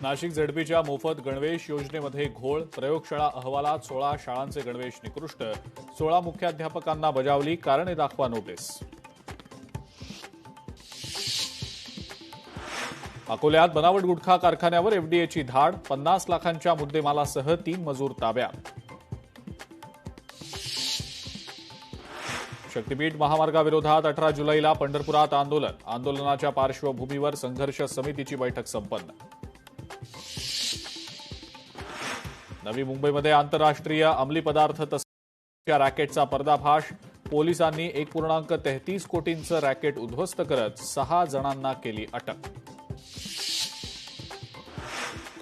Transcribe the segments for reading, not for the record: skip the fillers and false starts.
नाशिक झेडपीच्या मोफत गणवेश योजनेमध्ये घोळ, प्रयोगशाळा अहवालात 16 शाळांचे गणवेश निकृष्ट, 16 मुख्याध्यापकांना बजावली कारणे दाखवा नोटीस. अकोल्यात बनावट गुटखा कारखान्यावर एफडीएची धाड, 50 लाखांच्या मुद्देमालासह 3 मजूर ताब्यात. शक्तीपीठ महामार्गाविरोधात 18 जुलैला पंढरपुरात आंदोलनाच्या पार्श्वभूमीवर संघर्ष समितीची बैठक संपन्न. नवी मुंबईमध्ये आंतरराष्ट्रीय अंमली पदार्थ तस्करीच्या रॅकेटचा पर्दाफाश, पोलिसांनी 1.33 कोटींचं रॅकेट उद्ध्वस्त करत 6 जणांना केली अटक.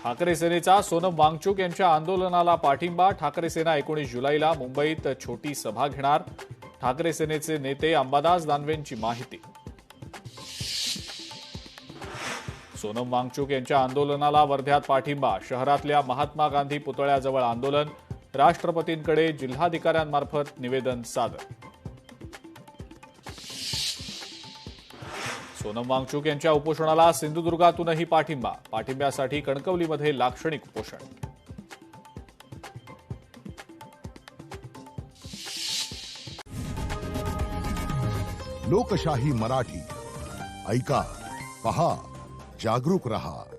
ठाकरे सेनेचा सोनम वांगचुक यांच्या आंदोलनाला पाठिंबा, ठाकरे सेना 19 जुलैला मुंबईत छोटी सभा घेणार. ठाकरे सेनेचे नेते अंबादास दानवेंची माहिती. सोनम वांगचुक यांच्या आंदोलनाला वर्ध्यात पाठिंबा, शहरातल्या महात्मा गांधी पुतळ्याजवळ आंदोलन, राष्ट्रपतींकडे जिल्हाधिकाऱ्यांमार्फत निवेदन सादर. सोनम वांगचुक यांच्या उपोषणाला सिंधुदुर्गातूनही पाठिंबा, पाठिंब्यासाठी कणकवलीमध्ये लाक्षणिक उपोषण. लोकशाही मराठी ऐका, पहा, जागरूक रहा.